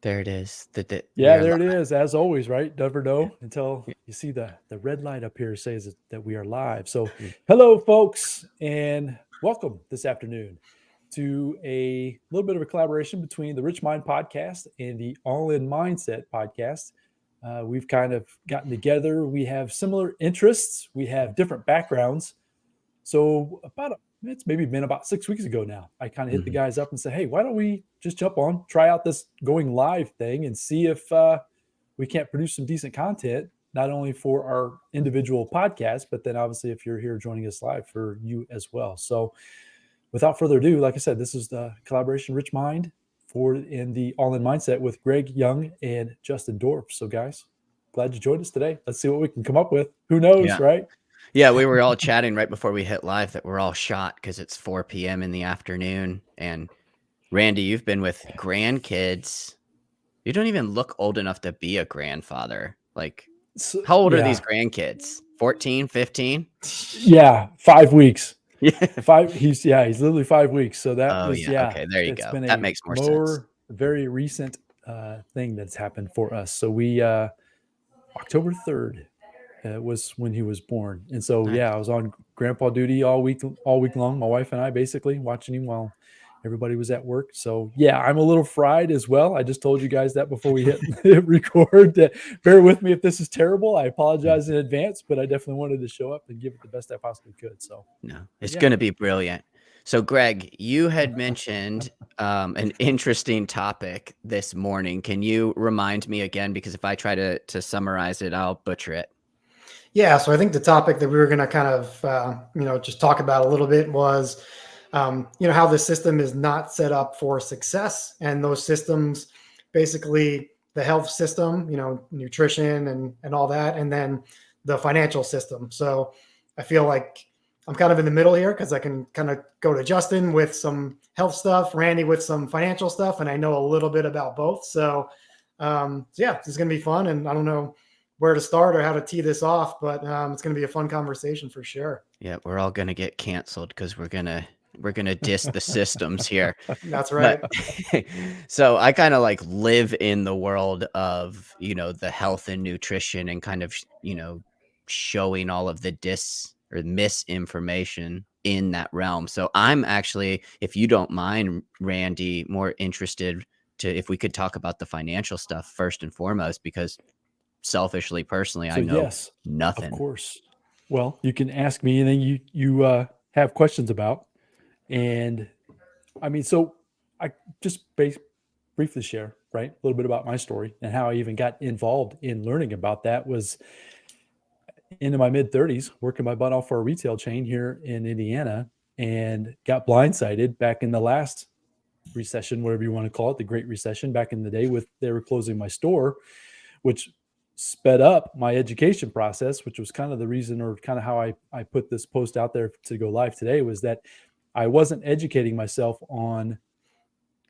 There it is. We Yeah, are there it live. is. As always, right? Never know until you see the red light up here says that we are live. So, hello, folks, and welcome this afternoon to a little bit of a collaboration between the RichMind podcast and the All In Mindset podcast. We've kind of gotten together. We have similar interests. We have different backgrounds. So it's maybe been about 6 weeks ago now. I kind of hit the Mhm. guys up and said, "Hey, why don't we just jump on, try out this going live thing, and see if we can't produce some decent content, not only for our individual podcast, but then obviously if you're here joining us live for you as well." So, without further ado, like I said, this is the collaboration Rich Mind for in the All In Mindset with Greg Young and Justin Dorff. So, guys, glad you joined us today. Let's see what we can come up with. Who knows, Yeah. right? Yeah, we were all chatting right before we hit live that we're all shot because it's 4 p.m. in the afternoon. And Randy, you've been with grandkids. You don't even look old enough to be a grandfather. Like, So, how old are these yeah, grandkids? 14, 15? yeah, 5 weeks. Yeah. He's literally 5 weeks. So that Oh, was, yeah. yeah, Okay, there you it's go. been That a makes more sense. very recent thing that's happened for us. So we October 3rd was when he was born. And so Nice. yeah, I was on grandpa duty all week long, my wife and I basically watching him while everybody was at work. So yeah, I'm a little fried as well. I just told you guys that before we hit record. Bear with me if this is terrible. I apologize in advance, but I definitely wanted to show up and give it the best I possibly could. So No, but it's yeah. going to be brilliant. So, Greg, you had mentioned an interesting topic this morning. Can you remind me again? Because if I try to summarize it, I'll butcher it. Yeah, so I think the topic that we were going to kind of, just talk about a little bit was, how the system is not set up for success. And those systems, basically the health system, nutrition and all that, and then the financial system. So I feel like I'm kind of in the middle here because I can kind of go to Justin with some health stuff, Randy with some financial stuff, and I know a little bit about both. So yeah, this is going to be fun. And I don't know where to start or how to tee this off, but it's going to be a fun conversation for sure. Yeah, we're all going to get canceled because we're gonna diss the systems here. That's But right. so I kind of like live in the world of the health and nutrition and kind of showing all of the misinformation in that realm. So I'm actually, if you don't mind, Randy, more interested to if we could talk about the financial stuff first and foremost, because selfishly, personally, I So know yes, of nothing. course. Well, you can ask me anything you have questions about. And I mean, so I just briefly share, right, a little bit about my story and how I even got involved in learning about that was into my mid 30s, working my butt off for a retail chain here in Indiana, and got blindsided back in the last recession, whatever you want to call it, the Great Recession back in the day, with they were closing my store, which sped up my education process, which was kind of the reason, or kind of how I put this post out there to go live today, was that I wasn't educating myself on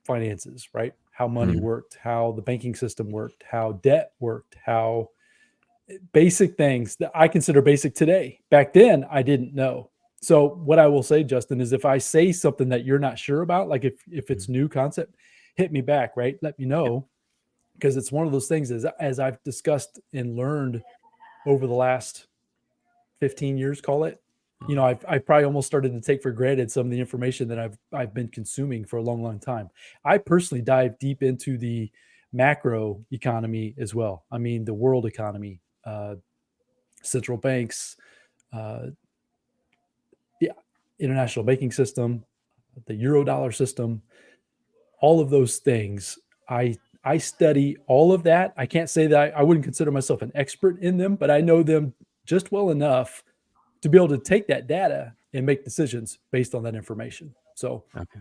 finances, right? How money Mhm. worked, how the banking system worked, how debt worked, how basic things that I consider basic today. Back then, I didn't know. So what I will say, Justin, is if I say something that you're not sure about, like if it's Mhm. new concept, hit me back, right? Let me Yep. know, because it's one of those things as I've discussed and learned over the last 15 years, call it. I've probably almost started to take for granted some of the information that I've been consuming for a long time. I personally dive deep into the macro economy as well. I mean, the world economy, central banks, uh, the international banking system, the euro dollar system, all of those things. I study all of that. I can't say that I wouldn't consider myself an expert in them, but I know them just well enough to be able to take that data and make decisions based on that information. Okay.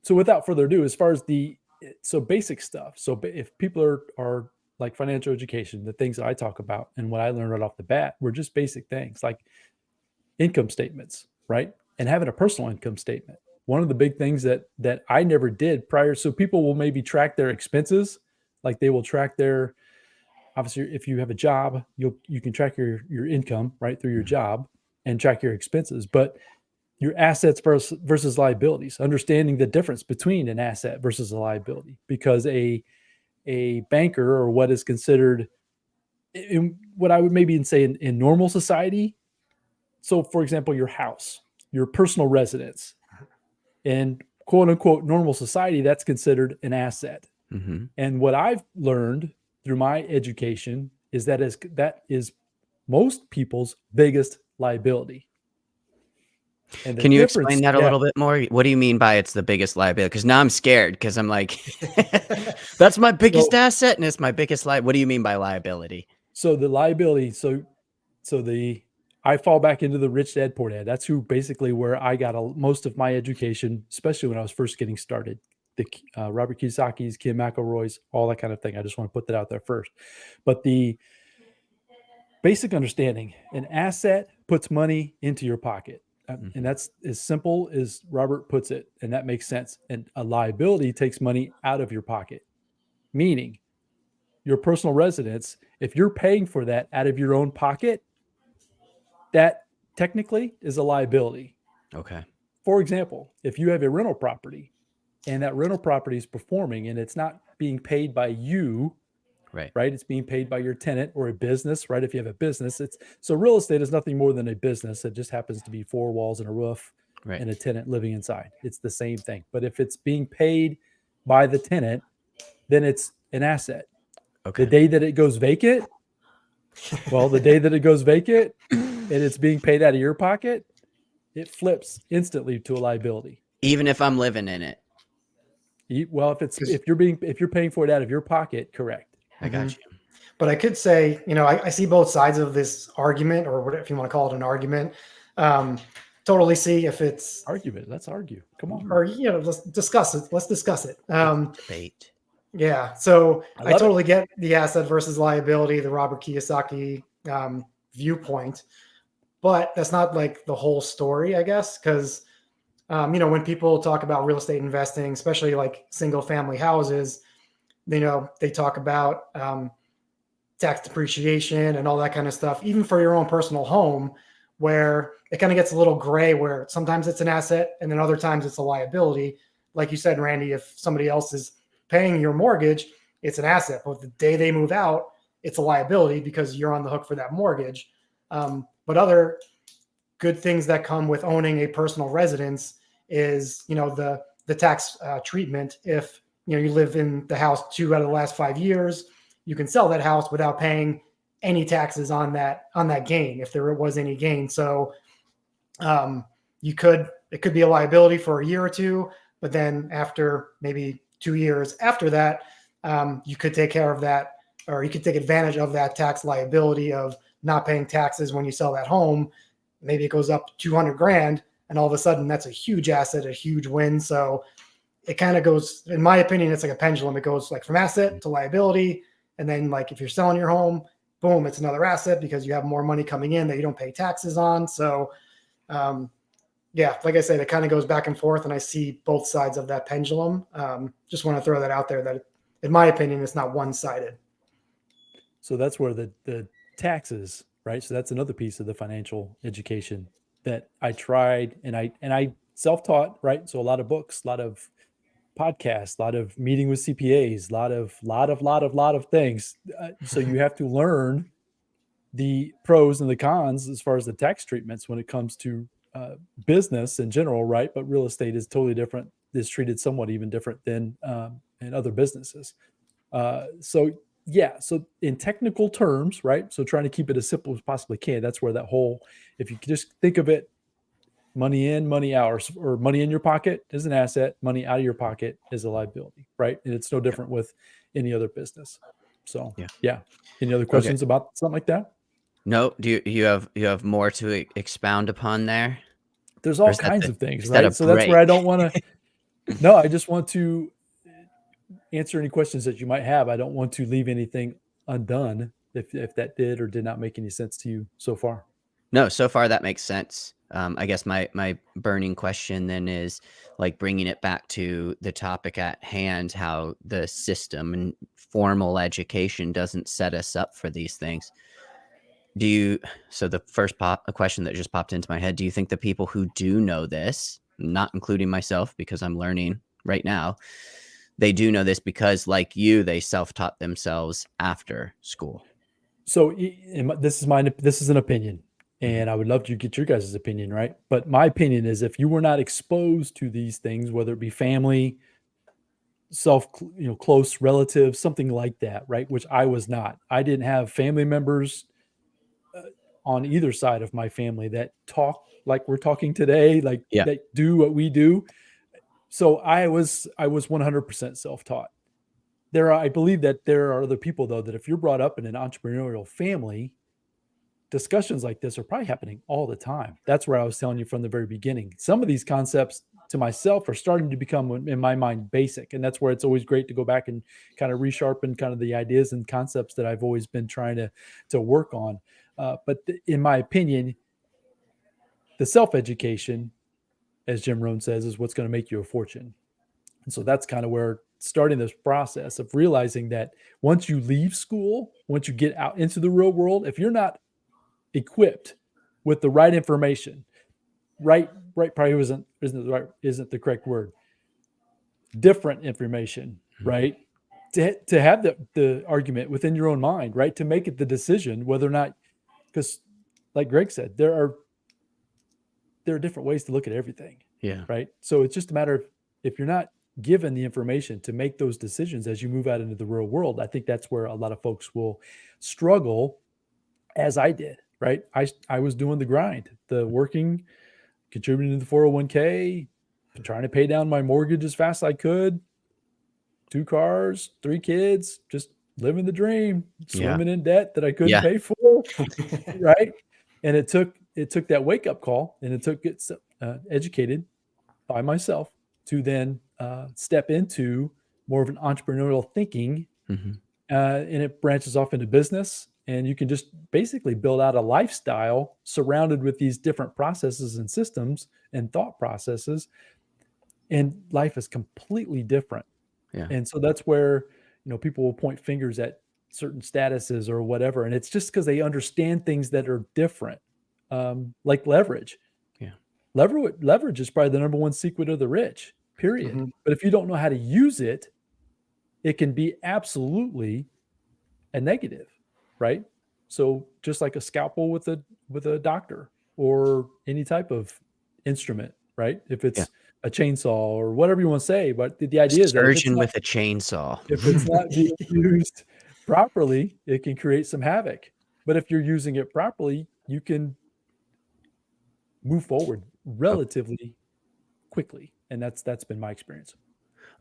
So without further ado, as far as basic stuff. So if people are like financial education, the things that I talk about and what I learned right off the bat were just basic things like income statements, right? And having a personal income statement. One of the big things that I never did prior. So people will maybe track their expenses, like they will track their, obviously if you have a job, you can track your income right through your Mhm. job and track your expenses, but your assets versus liabilities, understanding the difference between an asset versus a liability, because a banker, or what is considered what I would maybe say in normal society. So, for example, your house, your personal residence, in quote unquote normal society, that's considered an asset. Mm-hmm. And what I've learned through my education is that is most people's biggest liability. And Can you explain that a little bit more? What do you mean by it's the biggest liability? Because now I'm scared, because I'm like, that's my biggest asset and it's my biggest what do you mean by liability? So the liability, I fall back into the rich dad, poor dad. That's who basically where I got most of my education, especially when I was first getting started. The Robert Kiyosaki's, Kim McElroy's, all that kind of thing. I just want to put that out there first. But the basic understanding, an asset puts money into your pocket. And that's as simple as Robert puts it. And that makes sense. And a liability takes money out of your pocket, meaning your personal residence, if you're paying for that out of your own pocket, that technically is a liability. Okay. For example, if you have a rental property and that rental property is performing and it's not being paid by you, right? It's being paid by your tenant or a business, right? If you have a business, so real estate is nothing more than a business. It just happens to be 4 walls and a roof and a tenant living inside. It's the same thing. But if it's being paid by the tenant, then it's an asset. Okay. The day that it goes vacant, and it's being paid out of your pocket, it flips instantly to a liability. Even if I'm living in it. Well, if you're paying for it out of your pocket, correct. I got you. But I could say, I see both sides of this argument, or whatever, if you want to call it an argument. Totally see if it's argument. Let's argue. Come on. Or let's discuss it. Debate. Yeah. So I totally get the asset versus liability, the Robert Kiyosaki viewpoint, but that's not like the whole story, I guess, because when people talk about real estate investing, especially like single family houses, they talk about tax depreciation and all that kind of stuff, even for your own personal home, where it kind of gets a little gray, where sometimes it's an asset and then other times it's a liability. Like you said, Randy, if somebody else is paying your mortgage, it's an asset. But the day they move out, it's a liability because you're on the hook for that mortgage. But other good things that come with owning a personal residence is, the tax treatment. If you live in the house 2 out of the last 5 years, you can sell that house without paying any taxes on that gain, if there was any gain. So it could be a liability for a year or two, but then after maybe 2 years after that, you could take care of that, or you could take advantage of that tax liability of not paying taxes when you sell that home. Maybe it goes up $200,000, and all of a sudden that's a huge asset, a huge win. So it kind of goes, in my opinion, it's like a pendulum. It goes like from asset to liability. And then like if you're selling your home, boom, it's another asset because you have more money coming in that you don't pay taxes on. So like I said, it kind of goes back and forth, and I see both sides of that pendulum. Just want to throw that out there that, in my opinion, it's not one-sided. So that's where the taxes, right? So that's another piece of the financial education that I tried, and I self-taught, right? So a lot of books, a lot of podcasts, a lot of meeting with CPAs, a lot of things. So you have to learn the pros and the cons as far as the tax treatments when it comes to business in general, right? But real estate is totally different. Is treated somewhat even different than in other businesses. So in technical terms, right? So trying to keep it as simple as possibly can. That's where that whole, if you just think of it, money in, money out, or money in your pocket is an asset, money out of your pocket is a liability, right? And it's no different with any other business. So yeah. Any other questions about something like that? No. Do you have more to expound upon there? There's all kinds of things, right? So that's where I don't want to. No, I just want to answer any questions that you might have. I don't want to leave anything undone if that did or did not make any sense to you so far. No, so far that makes sense. I guess my burning question then is like bringing it back to the topic at hand, how the system and formal education doesn't set us up for these things. So the first a question that just popped into my head, do you think the people who do know this, not including myself because I'm learning right now, they do know this because, like you, they self-taught themselves after school. So this is an opinion, and I would love to get your guys' opinion, right? But my opinion is, if you were not exposed to these things, whether it be family, close relatives, something like that, right? Which I was not. I didn't have family members on either side of my family that talk like we're talking today, like that do what we do. So I was 100% self-taught. I believe that there are other people, though, that if you're brought up in an entrepreneurial family, discussions like this are probably happening all the time. That's where I was telling you from the very beginning. Some of these concepts to myself are starting to become, in my mind, basic. And that's where it's always great to go back and kind of resharpen kind of the ideas and concepts that I've always been trying to work on. In my opinion, the self-education, as Jim Rohn says, is what's going to make you a fortune. And so that's kind of where starting this process of realizing that once you leave school, once you get out into the real world, if you're not equipped with the right information, right probably isn't the correct word, different information, right? To have the argument within your own mind, right? To make it the decision whether or not, because like Greg said, there are different ways to look at everything. Yeah. Right. So it's just a matter of, if you're not given the information to make those decisions as you move out into the real world, I think that's where a lot of folks will struggle, as I did. Right. I was doing the grind, the working, contributing to the 401k, trying to pay down my mortgage as fast as I could. 2 cars, 3 kids, just living the dream, swimming in debt that I couldn't pay for. Right. And it took that wake up call, and it took get educated by myself to then step into more of an entrepreneurial thinking. And it branches off into business, and you can just basically build out a lifestyle surrounded with these different processes and systems and thought processes. And life is completely different. Yeah. And so that's where, people will point fingers at certain statuses or whatever. And it's just because they understand things that are different, like leverage. Yeah. Leverage is probably the number one secret of the rich, period. But if you don't know how to use it, it can be absolutely a negative, right? So just like a scalpel with a doctor or any type of instrument, right? If it's a chainsaw or whatever you want to say, but the idea is that surgeon with a chainsaw. If it's not being used properly, it can create some havoc. But if you're using it properly, you can move forward relatively quickly. And that's been my experience.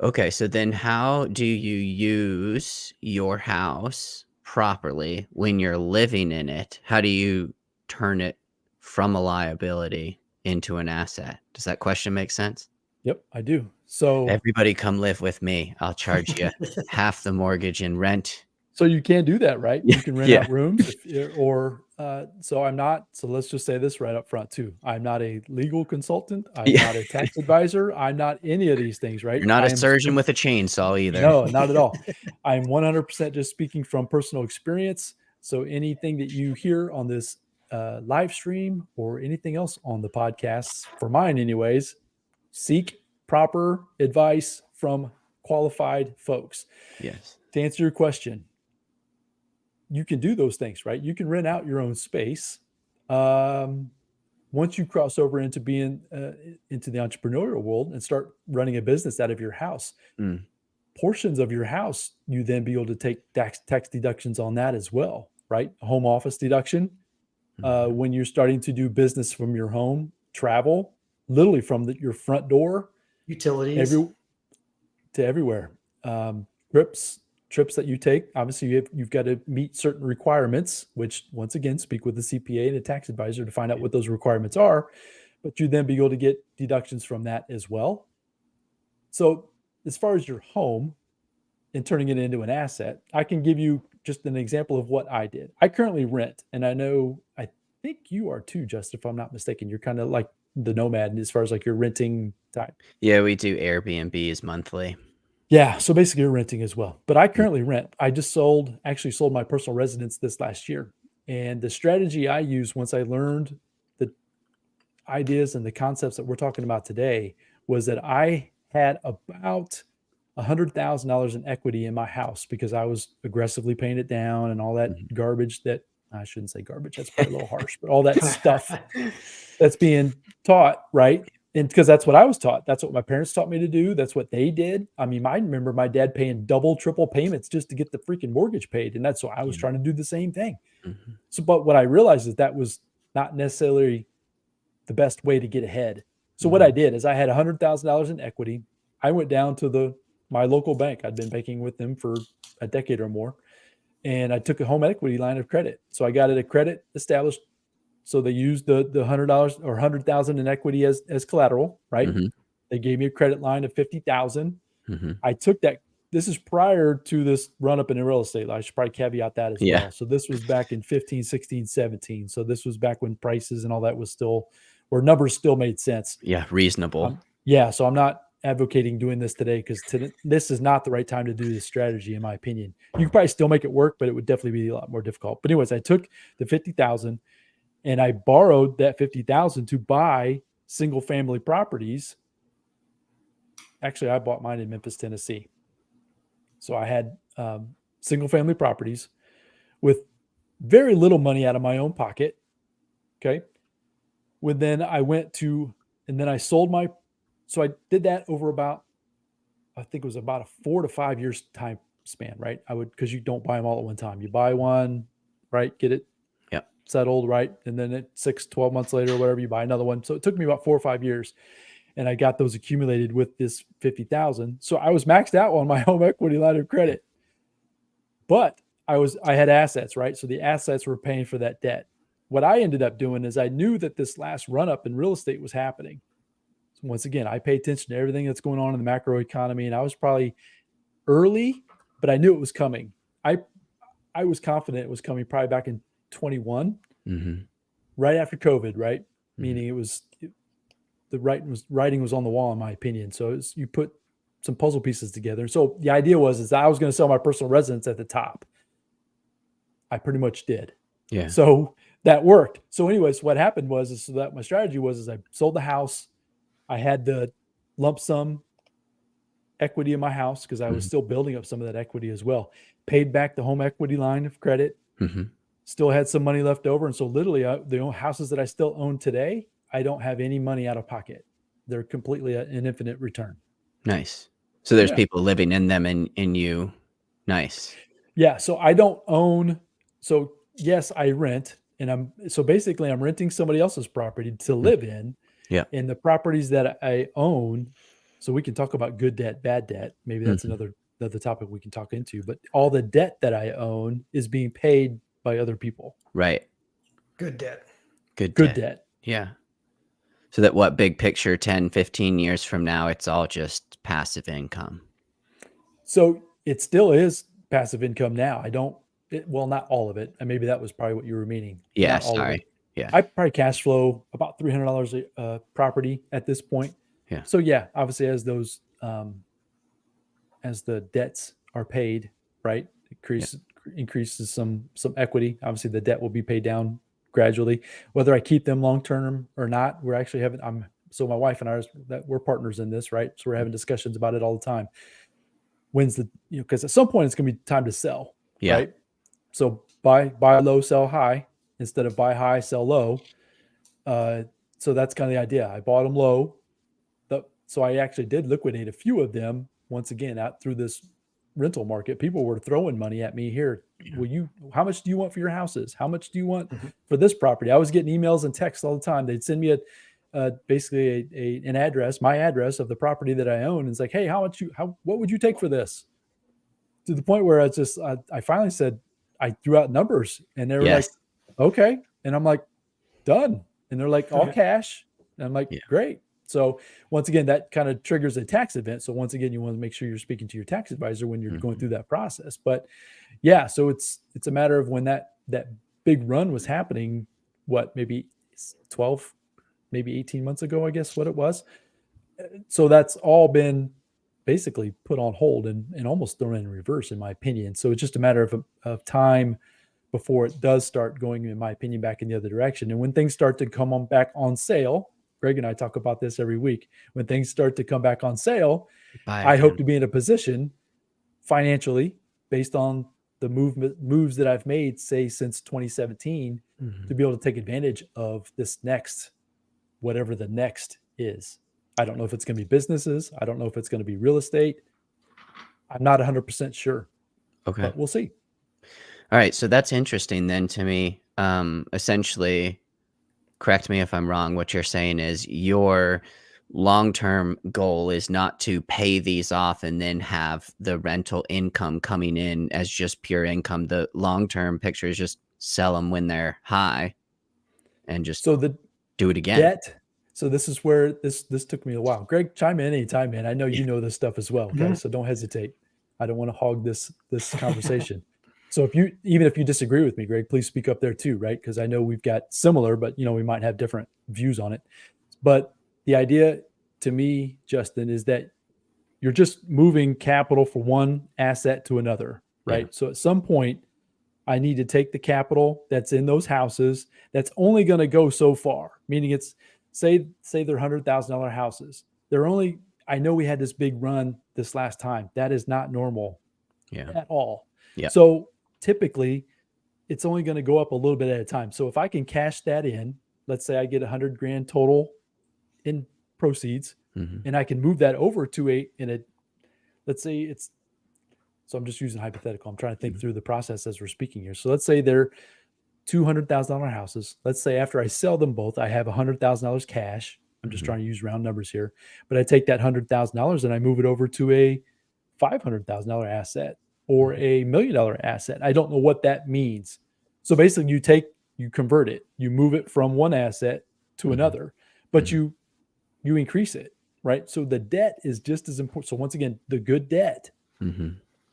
Okay, so then how do you use your house properly when you're living in it? How do you turn it from a liability into an asset? Does that question make sense? Yep, I do. So everybody come live with me. I'll charge you half the mortgage in rent. So you can do that, right? You can rent out rooms so I'm not, so let's just say this right up front too. I'm not a legal consultant. I'm not a tax advisor. I'm not any of these things, right? You're not a surgeon with a chainsaw either. No, not at all. I'm 100% just speaking from personal experience. So anything that you hear on this live stream or anything else on the podcast, for mine anyways, seek proper advice from qualified folks. Yes. To answer your question, you can do those things, right? You can rent out your own space. Once you cross over into being into the entrepreneurial world and start running a business out of your house, portions of your house, you then be able to take tax deductions on that as well, right? A home office deduction. When you're starting to do business from your home, travel, literally from your front door, utilities to everywhere. Trips that you take, obviously you've got to meet certain requirements, which once again, speak with the CPA and a tax advisor to find out what those requirements are, but you then be able to get deductions from that as well. So as far as your home and turning it into an asset, I can give you just an example of what I did. I currently rent, and I think you are too, Justin, if I'm not mistaken. You're kind of like the nomad as far as like your renting type. Yeah, we do Airbnbs monthly. Yeah, so basically you're renting as well. But I currently rent. I just sold my personal residence this last year. And the strategy I used once I learned the ideas and the concepts that we're talking about today was that I had about $100,000 in equity in my house because I was aggressively paying it down and all that garbage that I shouldn't say garbage. That's probably a little harsh, but all that stuff that's being taught, right? And because that's what I was taught. That's what my parents taught me to do. That's what they did. I mean, I remember my dad paying double, triple payments just to get the freaking mortgage paid. And that's why I was trying to do the same thing. So, but what I realized is that was not necessarily the best way to get ahead. So what I did is I had $100,000 in equity. I went down to my local bank. I'd been banking with them for a decade or more. And I took a home equity line of credit. So I got it a credit established. So they used the $100 or 100,000 in equity as collateral, right? They gave me a credit line of 50,000. I took that. This is prior to this run up in real estate. I should probably caveat that as well. So this was back in 15, 16, 17. So this was back when prices and all that was still, where numbers still made sense. Yeah. Reasonable. So I'm not advocating doing this today because this is not the right time to do this strategy, in my opinion. You could probably still make it work, but it would definitely be a lot more difficult. But anyways, I took the 50,000 and I borrowed that 50,000 to buy single family properties. Actually, I bought mine in Memphis, Tennessee. So I had single family properties with very little money out of my own pocket. Okay. Then I I sold so I did that over about, I think it was about a 4 to 5 years time span, right? Because you don't buy them all at one time. You buy one, right? Get it settled, right? And then 12 months later or whatever, you buy another one. So it took me about 4 or 5 years. And I got those accumulated with this 50,000. So I was maxed out on my home equity line of credit. But I had assets, right? So the assets were paying for that debt. What I ended up doing is I knew that this last run up in real estate was happening. So once again, I pay attention to everything that's going on in the macro economy, and I was probably early, but I knew it was coming. I was confident it was coming probably back in 21, right after COVID, right? Meaning the writing was on the wall, in my opinion. So you put some puzzle pieces together. So the idea was that I was going to sell my personal residence at the top. I pretty much did. Yeah. So that worked. So anyways, what happened was that my strategy was I sold the house. I had the lump sum equity in my house because I was still building up some of that equity as well. Paid back the home equity line of credit. Still had some money left over. And so literally the houses that I still own today, I don't have any money out of pocket. They're completely an infinite return. Nice. So there's people living in them in you. Nice. Yeah. So I don't own. So yes, I rent, and I'm renting somebody else's property to live in. Yeah. And the properties that I own, so we can talk about good debt, bad debt. Maybe that's another topic we can talk into, but all the debt that I own is being paid by other people. Right. Good debt. Good debt. Yeah. So that big picture, 10, 15 years from now, it's all just passive income. So it still is passive income now. Not all of it. And maybe that was probably what you were meaning. Yeah. Sorry. Yeah. I probably cash flow about $300 a property at this point. Yeah. So yeah, obviously as those, as the debts are paid, right, increases some equity. Obviously the debt will be paid down gradually. Whether I keep them long-term or not, we're actually so my wife and I, we're partners in this, right? So we're having discussions about it all the time. Because at some point it's going to be time to sell, right? So buy low, sell high instead of buy high, sell low. So that's kind of the idea. I bought them low. So I actually did liquidate a few of them once again out through this rental market. People were throwing money at me here. How much do you want for your houses? How much do you want for this property? I was getting emails and texts all the time. They'd send me basically an address, my address of the property that I own. And it's like, hey, what would you take for this? To the point where I finally said, I threw out numbers and they were like, okay. And I'm like, done. And they're like, all cash. And I'm like, great. So once again, that kind of triggers a tax event. So once again, you want to make sure you're speaking to your tax advisor when you're going through that process. But yeah, so it's a matter of when that big run was happening, maybe 12, maybe 18 months ago, I guess what it was. So that's all been basically put on hold and almost thrown in reverse, in my opinion. So it's just a matter of time before it does start going, in my opinion, back in the other direction. And when things start to come back on sale, Greg and I talk about this every week. When things start to come back on sale, I hope to be in a position financially based on the moves that I've made, say since 2017, to be able to take advantage of this next, whatever the next is. I don't know if it's going to be businesses. I don't know if it's going to be real estate. I'm not 100% sure. Okay. But we'll see. All right. So that's interesting then to me. Essentially, correct me if I'm wrong. What you're saying is your long-term goal is not to pay these off and then have the rental income coming in as just pure income. The long-term picture is just sell them when they're high and just do it again. Debt. So this is where this took me a while. Greg, chime in anytime, man. I know you know this stuff as well. Okay. So don't hesitate. I don't want to hog this conversation. So even if you disagree with me, Greg, please speak up there too, right? Because I know we've got similar, but we might have different views on it. But the idea to me, Justin, is that you're just moving capital from one asset to another, right? So at some point, I need to take the capital that's in those houses that's only going to go so far, meaning it's say they're $100,000 houses. I know we had this big run this last time. That is not normal at all. So typically it's only going to go up a little bit at a time. So if I can cash that in, let's say I get $100,000 total in proceeds, and I can move that over to let's say it's, so I'm just using hypothetical. I'm trying to think through the process as we're speaking here. So let's say they're $200,000 houses. Let's say after I sell them both, I have $100,000 cash. I'm just trying to use round numbers here, but I take that $100,000 and I move it over to a $500,000 asset or a $1 million asset. I don't know what that means. So basically you convert it, you move it from one asset to another, but you increase it, right? So the debt is just as important. So once again, the good debt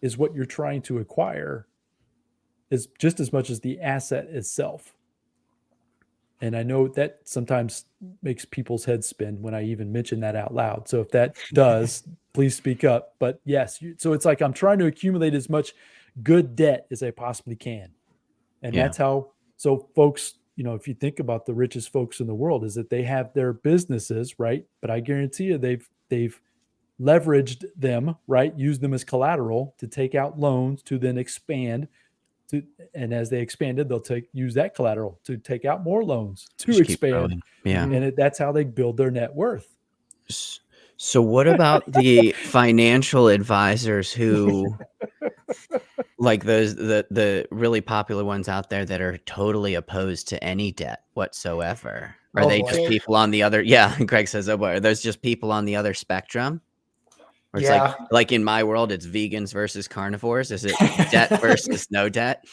is what you're trying to acquire is just as much as the asset itself. And I know that sometimes makes people's heads spin when I even mention that out loud. So if that does, please speak up. But yes, so it's like I'm trying to accumulate as much good debt as I possibly can. And that's how, so folks, if you think about the richest folks in the world, is that they have their businesses, right? But I guarantee you they've leveraged them, right? Use them as collateral to take out loans to then expand. And as they expanded, they'll use that collateral to take out more loans to expand. And that's how they build their net worth. So what about the financial advisors who, like the really popular ones out there that are totally opposed to any debt whatsoever? Are they just people on the other? Yeah, Greg says, "Oh boy, are those just people on the other spectrum?" Or it's like in my world, it's vegans versus carnivores. Is it debt versus no debt?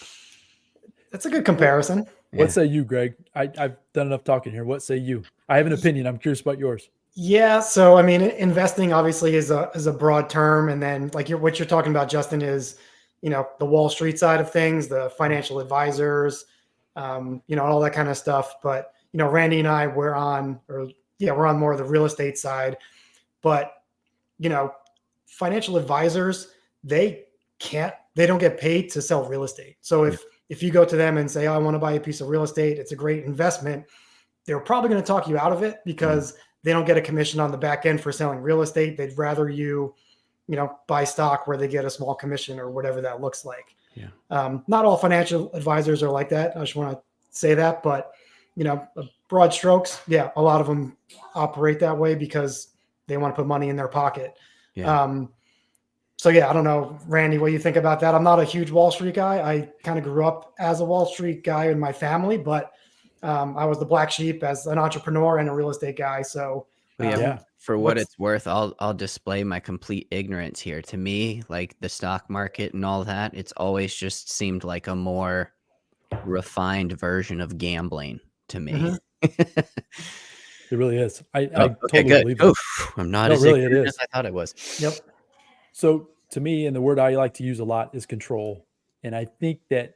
That's a good comparison. What say you, Greg? I've done enough talking here. What say you? I have an opinion. I'm curious about yours. Yeah. So, I mean, investing obviously is a broad term. And then like what you're talking about, Justin, is, the Wall Street side of things, the financial advisors, all that kind of stuff. But, Randy and I, we're on more of the real estate side, but, financial advisors, they don't get paid to sell real estate. So if you go to them and say, oh, I want to buy a piece of real estate, it's a great investment, they're probably going to talk you out of it because they don't get a commission on the back end for selling real estate. They'd rather you buy stock where they get a small commission or whatever that looks like. Not all financial advisors are like that. I just want to say that, but broad strokes, a lot of them operate that way because they want to put money in their pocket. So I don't know, Randy, what you think about that? I'm not a huge Wall Street guy. I kind of grew up as a Wall Street guy in my family, but I was the black sheep as an entrepreneur and a real estate guy. So for what it's worth, I'll display my complete ignorance here. To me, like the stock market and all that, it's always just seemed like a more refined version of gambling to me. It really is. I totally believe it. Oof, I'm not as really ignorant as I thought it was. Yep. So to me, and the word I like to use a lot is control. And I think that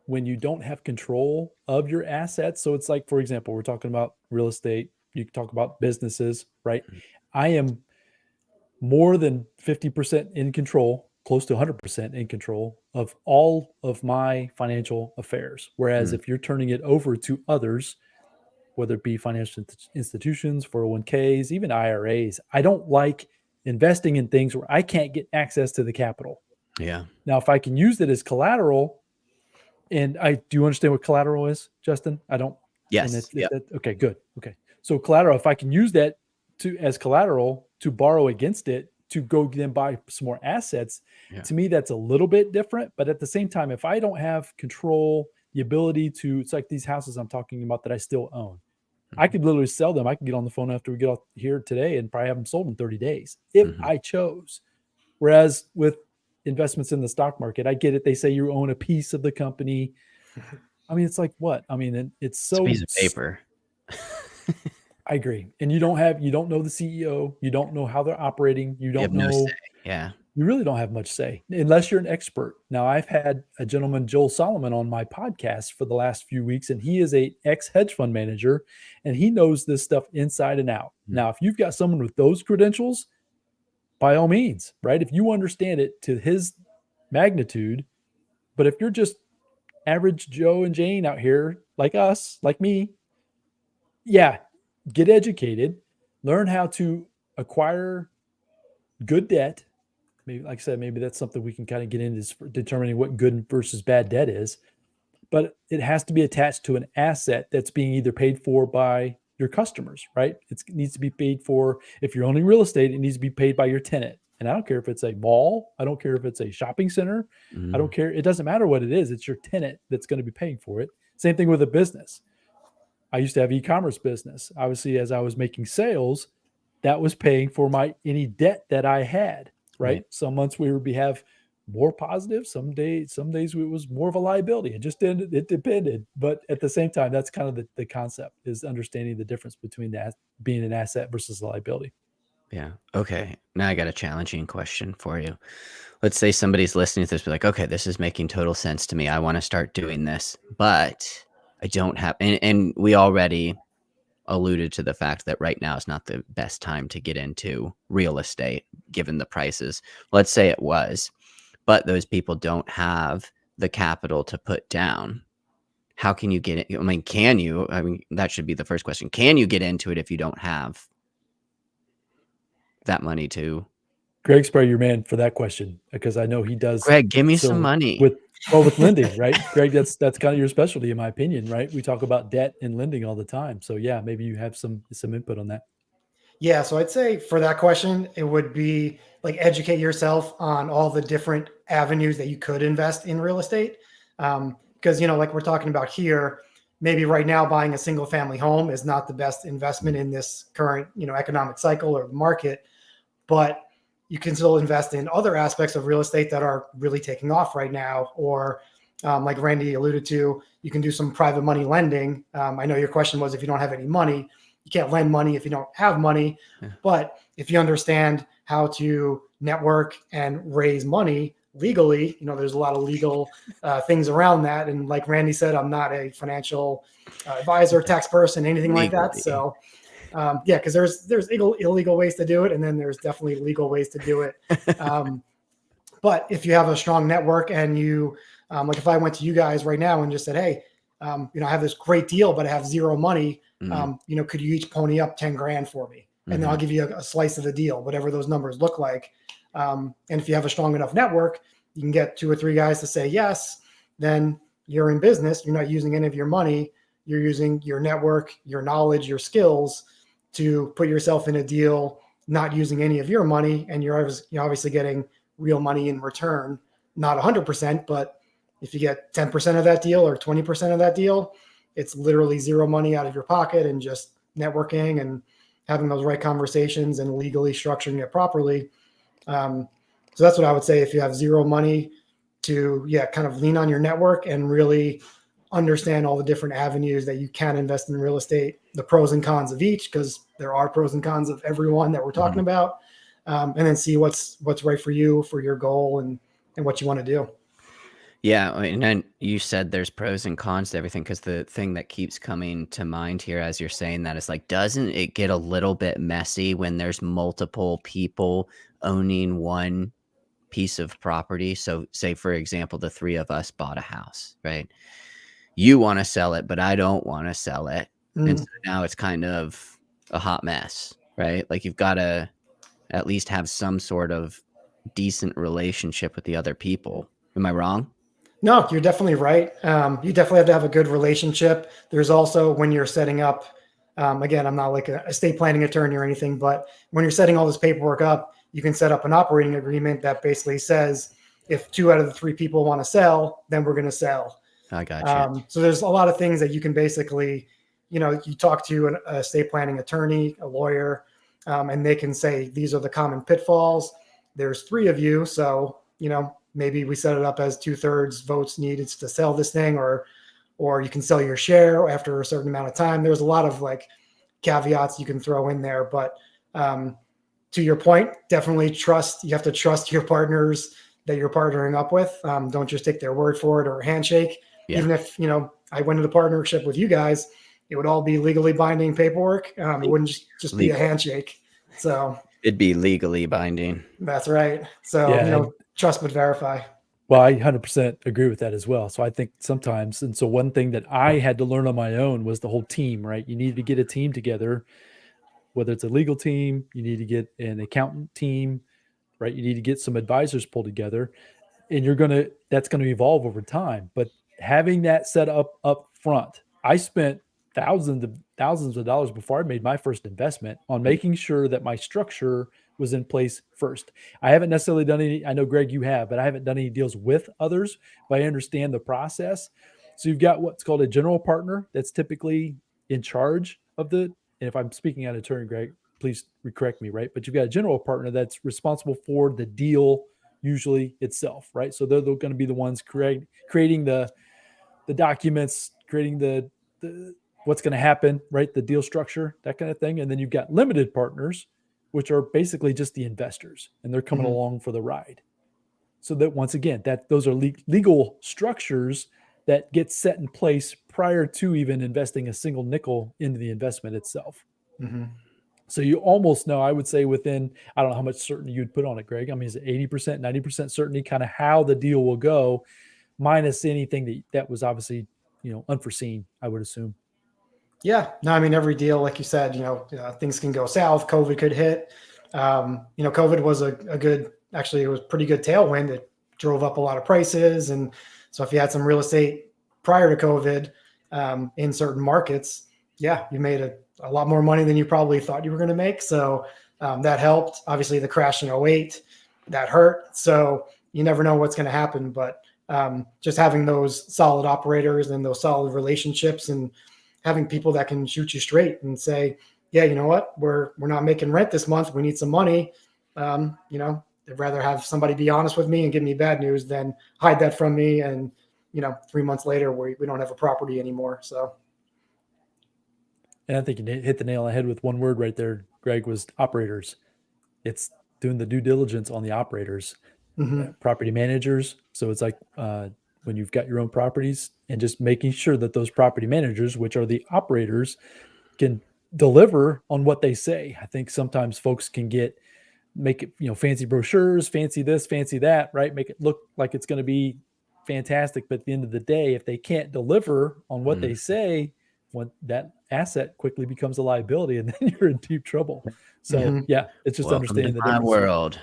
when you don't have control of your assets, so it's like, for example, we're talking about real estate, you can talk about businesses, right? I am more than 50% in control, close to 100% in control of all of my financial affairs. Whereas if you're turning it over to others, whether it be financial institutions, 401ks, even IRAs, I don't like investing in things where I can't get access to the capital. Yeah. Now, if I can use it as collateral, and do you understand what collateral is, Justin? I don't. Yes. And Yep. okay, good. Okay. So collateral, if I can use that as collateral to borrow against it to go then buy some more assets, to me, that's a little bit different. But at the same time, if I don't have control, the ability to, it's like these houses I'm talking about that I still own. I could literally sell them. I could get on the phone after we get off here today and probably have them sold in 30 days if I chose. Whereas with investments in the stock market, I get it. They say you own a piece of the company. I mean, it's like what? I mean, it's so. It's a piece of paper. I agree. And you don't know the CEO. You don't know how they're operating. You don't know. No say. Yeah. You really don't have much say unless you're an expert. Now, I've had a gentleman, Joel Solomon, on my podcast for the last few weeks, and he is a ex-hedge fund manager, and he knows this stuff inside and out. Now, if you've got someone with those credentials, by all means, right? If you understand it to his magnitude, but if you're just average Joe and Jane out here, like us, like me, yeah, get educated, learn how to acquire good debt. Maybe, like I said, maybe that's something we can kind of get into, is determining what good versus bad debt is. But it has to be attached to an asset that's being either paid for by your customers, right? It needs to be paid for. If you're owning real estate, it needs to be paid by your tenant. And I don't care if it's a mall. I don't care if it's a shopping center. I don't care. It doesn't matter what it is. It's your tenant that's going to be paying for it. Same thing with a business. I used to have e-commerce business. Obviously, as I was making sales, that was paying for any debt that I had, right? Some months we would have more positive. Some days it was more of a liability. It depended. But at the same time, that's kind of the concept, is understanding the difference between that being an asset versus a liability. Yeah. Okay. Now I got a challenging question for you. Let's say somebody's listening to this, be like, okay, this is making total sense to me. I want to start doing this, but I don't have, and we already alluded to the fact that right now is not the best time to get into real estate, given the prices. Let's say it was, but those people don't have the capital to put down. How can you get it? I mean, can you? I mean, that should be the first question. Can you get into it if you don't have that money to? Greg's probably your man for that question, because I know he does. Greg, give me some money. With lending, right? Greg, that's kind of your specialty, in my opinion, right? We talk about debt and lending all the time. So yeah, maybe you have some input on that. Yeah, so I'd say for that question, it would be like educate yourself on all the different avenues that you could invest in real estate. Because, like we're talking about here, maybe right now buying a single family home is not the best investment in this current, economic cycle or market, but you can still invest in other aspects of real estate that are really taking off right now. Or like Randy alluded to, you can do some private money lending. I know your question was, if you don't have any money, you can't lend money if you don't have money. Yeah. But if you understand how to network and raise money legally, there's a lot of legal things around that. And like Randy said, I'm not a financial advisor, tax person, anything like that. So yeah, because there's illegal ways to do it, and then there's definitely legal ways to do it. But if you have a strong network, and you like, if I went to you guys right now and just said, hey, I have this great deal, but I have zero money. Could you each pony up 10 grand for me? And then I'll give you a slice of the deal, whatever those numbers look like. And if you have a strong enough network, you can get 2 or 3 guys to say yes, then you're in business. You're not using any of your money. You're using your network, your knowledge, your skills to put yourself in a deal, not using any of your money. And you're obviously getting real money in return, not 100%, but if you get 10% of that deal or 20% of that deal, it's literally zero money out of your pocket, and just networking and having those right conversations and legally structuring it properly. So that's what I would say. If you have zero money, to kind of lean on your network and really understand all the different avenues that you can invest in real estate, the pros and cons of each, because there are pros and cons of every one that we're talking about, and then see what's right for you, for your goal, and what you want to do. Yeah, and then you said there's pros and cons to everything, because the thing that keeps coming to mind here as you're saying that is like, doesn't it get a little bit messy when there's multiple people owning one piece of property? So say, for example, the 3 of us bought a house, right? You want to sell it, but I don't want to sell it. And so now it's kind of a hot mess, right? Like you've got to, at least have some sort of decent relationship with the other people. Am I wrong? No, you're definitely right. You definitely have to have a good relationship. There's also when you're setting up, again, I'm not like a estate planning attorney or anything, but when you're setting all this paperwork up, you can set up an operating agreement that basically says if 2 out of the 3 people want to sell, then we're going to sell. I got you. So there's a lot of things that you can basically, you talk to an estate planning attorney, a lawyer, and they can say, these are the common pitfalls. There's 3 of you. So, maybe we set it up as 2/3 votes needed to sell this thing, or you can sell your share after a certain amount of time. There's a lot of like caveats you can throw in there, but to your point, definitely trust. You have to trust your partners that you're partnering up with. Don't just take their word for it or a handshake. Yeah. Even if, I went into partnership with you guys, it would all be legally binding paperwork. It wouldn't just be a handshake. So it'd be legally binding. That's right. So, Yeah, trust but verify. Well, I 100% agree with that as well. So I think sometimes, and so one thing that I had to learn on my own was the whole team, right? You need to get a team together, whether it's a legal team, you need to get an accountant team, right? You need to get some advisors pulled together, and that's going to evolve over time. But having that set up front, I spent thousands of dollars before I made my first investment on making sure that my structure was in place first. I haven't necessarily done any, I know Greg, you have, but I haven't done any deals with others, but I understand the process. So you've got what's called a general partner that's typically in charge of and if I'm speaking out of turn, Greg, please correct me, right? But you've got a general partner that's responsible for the deal usually itself, right? So they're going to be the ones creating the documents, creating the what's going to happen, right? The deal structure, that kind of thing. And then you've got limited partners, which are basically just the investors, and they're coming along for the ride. So that once again, those are legal structures that get set in place prior to even investing a single nickel into the investment itself. Mm-hmm. So you almost know, I would say within, I don't know how much certainty you'd put on it, Greg. I mean, is it 80%, 90% certainty kind of how the deal will go, minus anything that was obviously, unforeseen, I would assume. Yeah, no, I mean, every deal, like you said, things can go south. COVID could hit. COVID was it was pretty good tailwind. It drove up a lot of prices. And so if you had some real estate prior to COVID in certain markets, yeah, you made a lot more money than you probably thought you were going to make. So that helped. Obviously, the crash in 2008, that hurt. So you never know what's going to happen. But just having those solid operators and those solid relationships and having people that can shoot you straight and say, yeah, you know what, we're not making rent this month. We need some money. I'd rather have somebody be honest with me and give me bad news than hide that from me. And, 3 months later, we don't have a property anymore. So. And I think you hit the nail on the head with one word right there, Greg, was operators. It's doing the due diligence on the operators, property managers. So it's like when you've got your own properties and just making sure that those property managers, which are the operators, can deliver on what they say. I think sometimes folks can make it, fancy brochures, fancy this, fancy that, right? Make it look like it's going to be fantastic. But at the end of the day, if they can't deliver on what they say, that asset quickly becomes a liability, and then you're in deep trouble. So yeah, it's just understanding the difference. World.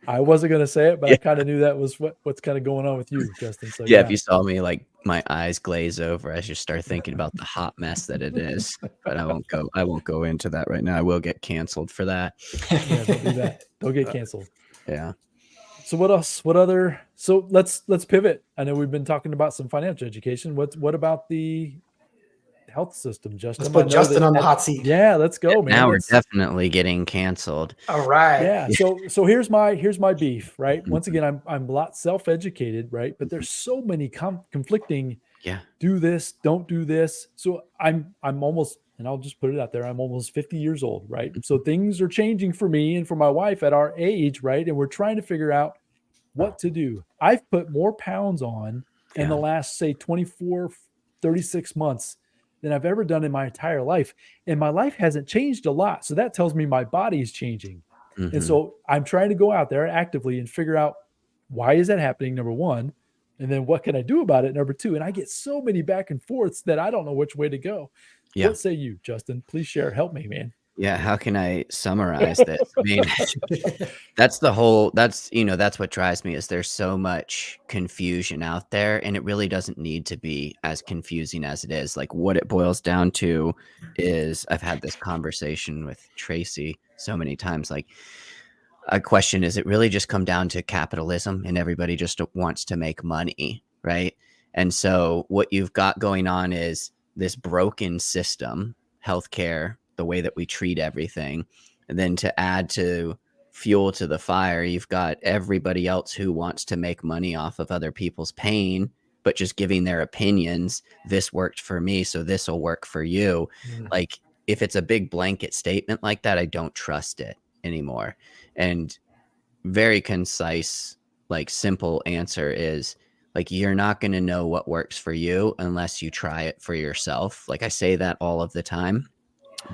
I wasn't going to say it, but I kind of knew that was what's kind of going on with you, Justin. So yeah, if you saw me, like my eyes glaze over as you start thinking about the hot mess that it is. But I won't go into that right now. I will get canceled for that. Yeah, don't do that. Don't get canceled. Yeah. So what else? What other? So let's pivot. I know we've been talking about some financial education. What about the health system, Justin? Let's put Justin on the hot seat. Yeah, let's go, man. Now we're definitely getting canceled. All right. Yeah. So here's my beef, right? Once again, I'm a lot self-educated, right? But there's so many conflicting. Yeah. Do this, don't do this. So I'm almost, and I'll just put it out there, I'm almost 50 years old, right? So things are changing for me and for my wife at our age, right? And we're trying to figure out what to do. I've put more pounds on in the last, say, 24, 36 months than I've ever done in my entire life. And my life hasn't changed a lot. So that tells me my body is changing. And so I'm trying to go out there actively and figure out, why is that happening, number one? And then what can I do about it, number two? And I get so many back and forths that I don't know which way to go. Yeah. What say you, Justin? Please share. Help me, man. Yeah, how can I summarize this? I mean, that's what drives me is there's so much confusion out there, and it really doesn't need to be as confusing as it is. Like, what it boils down to is I've had this conversation with Tracy so many times, like, a question, is it really just come down to capitalism and everybody just wants to make money, right? And so what you've got going on is this broken system, healthcare, the way that we treat everything. And then to add to fuel to the fire, you've got everybody else who wants to make money off of other people's pain, but just giving their opinions. This worked for me, so this will work for you. Like, if it's a big blanket statement like that, I don't trust it anymore. And very concise, like, simple answer is, like, you're not going to know what works for you unless you try it for yourself. Like, I say that all of the time,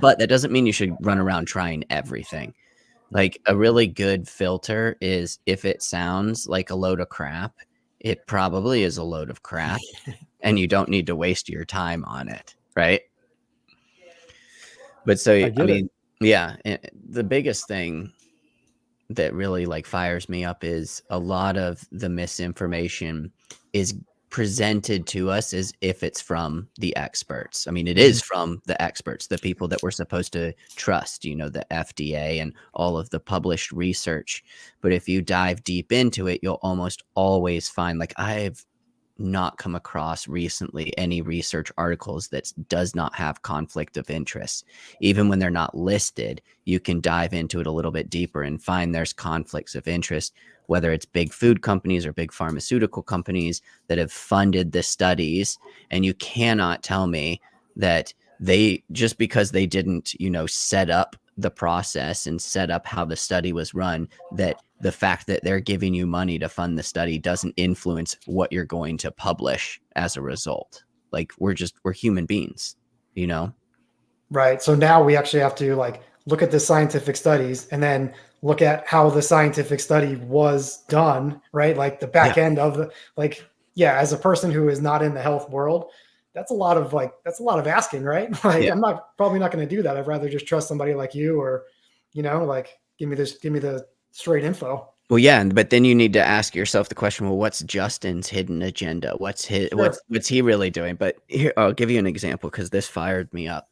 but that doesn't mean you should run around trying everything. Like, a really good filter is, if it sounds like a load of crap, it probably is a load of crap, and you don't need to waste your time on it, right? But so, I mean, yeah, the biggest thing that really, like, fires me up is a lot of the misinformation is presented to us as if it's from the experts. I mean, it is from the experts, the people that we're supposed to trust, the FDA and all of the published research. But if you dive deep into it, you'll almost always find, like, I've not come across recently any research articles that does not have conflict of interest. Even when they're not listed, you can dive into it a little bit deeper and find there's conflicts of interest, whether it's big food companies or big pharmaceutical companies that have funded the studies. And you cannot tell me that they, just because they didn't, set up the process and set up how the study was run, that the fact that they're giving you money to fund the study doesn't influence what you're going to publish as a result. Like, we're human beings, Right. So now we actually have to, like, look at the scientific studies and then look at how the scientific study was done, right? Like the back end of the, like, yeah, as a person who is not in the health world, that's a lot of asking, right? Like, I'm probably not going to do that. I'd rather just trust somebody like you, or, like, give me the straight info. Well, yeah, but then you need to ask yourself the question, well, what's Justin's hidden agenda? What's he really doing? But here, I'll give you an example, because this fired me up.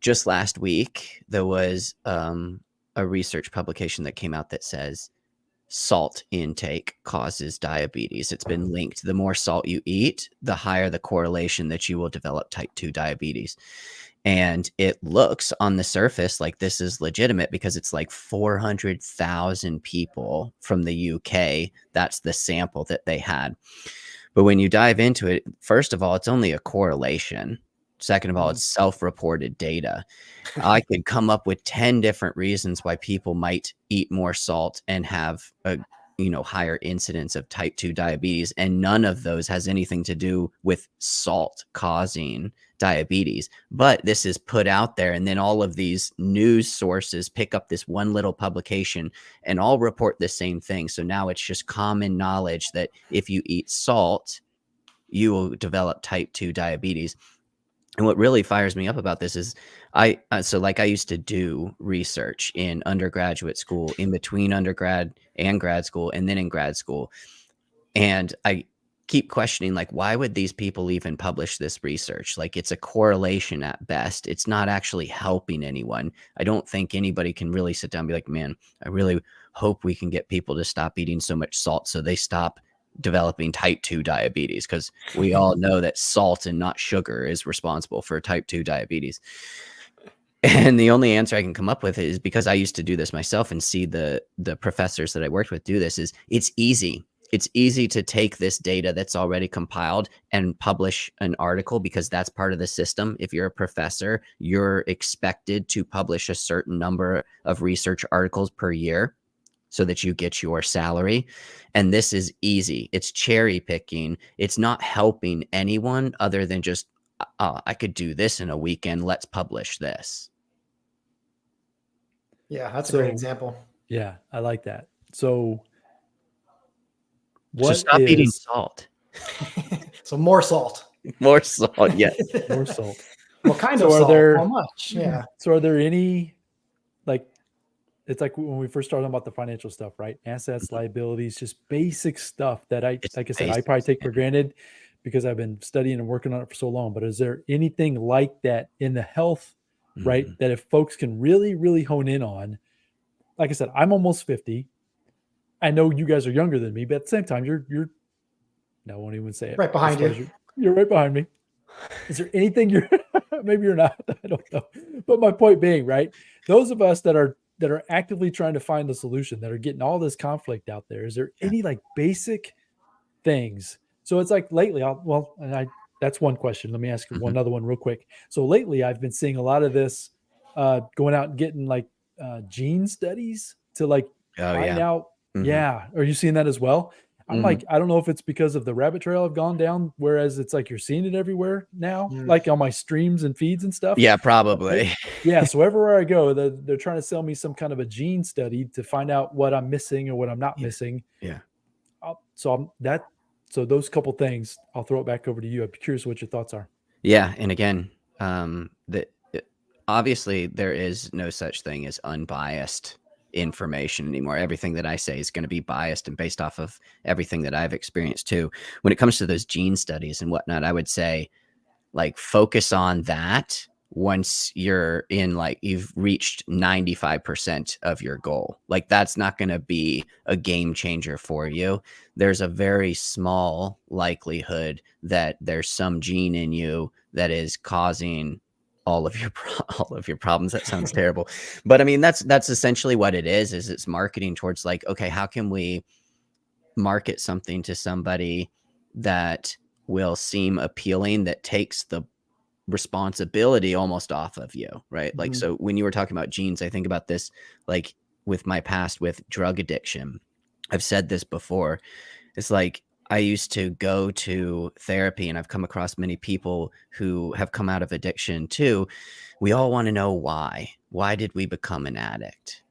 Just last week, there was a research publication that came out that says salt intake causes diabetes. It's been linked. The more salt you eat, the higher the correlation that you will develop type 2 diabetes. And it looks on the surface like this is legitimate, because it's like 400,000 people from the UK. That's the sample that they had. But when you dive into it, first of all, it's only a correlation. Second of all, it's self-reported data. I could come up with 10 different reasons why people might eat more salt and have a higher incidence of type 2 diabetes, and none of those has anything to do with salt causing diabetes. But this is put out there, and then all of these news sources pick up this one little publication and all report the same thing. So now it's just common knowledge that if you eat salt, you will develop type 2 diabetes. And what really fires me up about this is I used to do research in undergraduate school, in between undergrad and grad school, and then in grad school. And I keep questioning, like, why would these people even publish this research? Like, it's a correlation at best. It's not actually helping anyone. I don't think anybody can really sit down and be like, man, I really hope we can get people to stop eating so much salt so they stop developing type 2 diabetes, because we all know that salt and not sugar is responsible for type 2 diabetes. And the only answer I can come up with is, because I used to do this myself and see the professors that I worked with do this, is it's easy. It's easy to take this data that's already compiled and publish an article, because that's part of the system. If you're a professor, you're expected to publish a certain number of research articles per year so that you get your salary. And this is easy. It's cherry picking. It's not helping anyone other than just, I could do this in a weekend. Let's publish this. Yeah, that's a great example. Yeah, I like that. So stop eating salt. So more salt. More salt, yes. More salt. What kind So of are salt? there- How much? Yeah. So are there any, like, it's like when we first started about the financial stuff, right? Assets, liabilities, just basic stuff that It's like I said, I basics, probably take for man. granted because I've been studying and working on it for so long. But is there anything like that in the health, right? Mhm. That if folks can really, really hone in on, like I said, I'm almost 50. I know you guys are younger than me, but at the same time, you're, no, I won't even say it. Right behind As far you. as you're right behind me. Is there anything you're, maybe you're not, I don't know. But my point being, right? Those of us that are actively trying to find a solution, that are getting all this conflict out there, is there Yeah. any like basic things? So it's like lately, that's one question. Let me ask you one other one real quick. So lately I've been seeing a lot of this going out and getting like gene studies to like Oh, find yeah. out. Mhm. Yeah. Are you seeing that as well? I'm Mhm. like, I don't know if it's because of the rabbit trail I've gone down, whereas it's like you're seeing it everywhere now, Mm. like on my streams and feeds and stuff. Yeah, probably. Yeah. So everywhere I go, they're trying to sell me some kind of a gene study to find out what I'm missing or what I'm not Yeah. missing. Yeah. So those couple things, I'll throw it back over to you. I'm curious what your thoughts are. Yeah, and again, obviously there is no such thing as unbiased information anymore. Everything that I say is going to be biased and based off of everything that I've experienced too. When it comes to those gene studies and whatnot, I would say like focus on that once you're in, like, you've reached 95% of your goal. Like, that's not going to be a game changer for you. There's a very small likelihood that there's some gene in you that is causing all of your problems. That sounds terrible, but I mean, that's essentially what it is it's marketing towards, like, okay, how can we market something to somebody that will seem appealing, that takes the responsibility almost off of you, right? Like, Mhm. so when you were talking about genes, I think about this, like with my past with drug addiction. I've said this before. It's like I used to go to therapy, and I've come across many people who have come out of addiction too. We all want to know why. Why did we become an addict?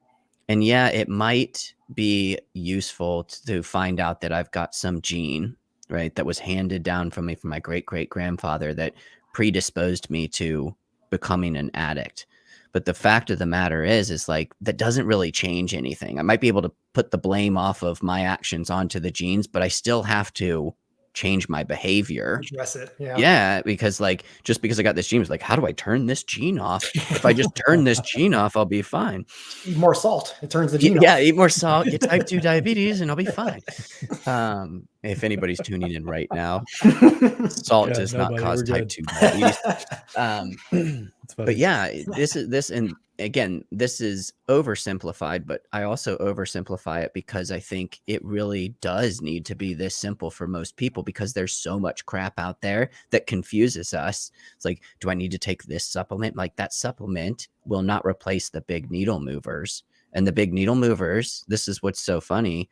And yeah, it might be useful to find out that I've got some gene, right, that was handed down from me from my great-great-grandfather that predisposed me to becoming an addict. But the fact of the matter is like, that doesn't really change anything. I might be able to put the blame off of my actions onto the genes, but I still have to change my behavior. Address it. Yeah. Yeah, because, like, just because I got this gene, it's like, how do I turn this gene off? If I just turn this gene off, I'll be fine. Eat more salt. It turns the gene Yeah, off. eat more salt, get type 2 diabetes, and I'll be fine. If anybody's tuning in right now, salt Yeah, does no, not buddy, cause we're type good. 2 diabetes. It's funny. But yeah, this and again, this is oversimplified, but I also oversimplify it because I think it really does need to be this simple for most people, because there's so much crap out there that confuses us. It's like, do I need to take this supplement? Like, that supplement will not replace the big needle movers. And the big needle movers, this is what's so funny.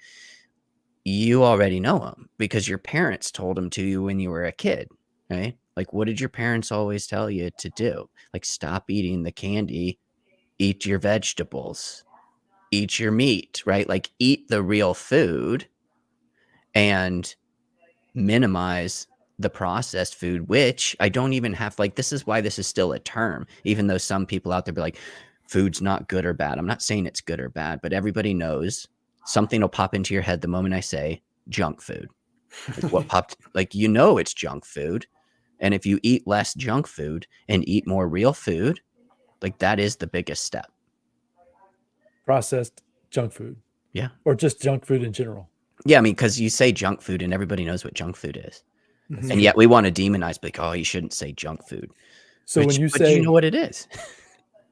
You already know them because your parents told them to you when you were a kid, right? Like, what did your parents always tell you to do? Like, stop eating the candy, eat your vegetables, eat your meat, right? Like, eat the real food and minimize the processed food, which I don't even have, like, this is why this is still a term, even though some people out there be like, food's not good or bad. I'm not saying it's good or bad, but everybody knows something will pop into your head the moment I say junk food. Like, what popped, like, you know, it's junk food. And if you eat less junk food and eat more real food, like, that is the biggest step. Processed junk food. Yeah. Or just junk food in general. Yeah, I mean, because you say junk food and everybody knows what junk food is. Mhm. And yet we want to demonize, like, oh, you shouldn't say junk food. So when you But say, you know what it is.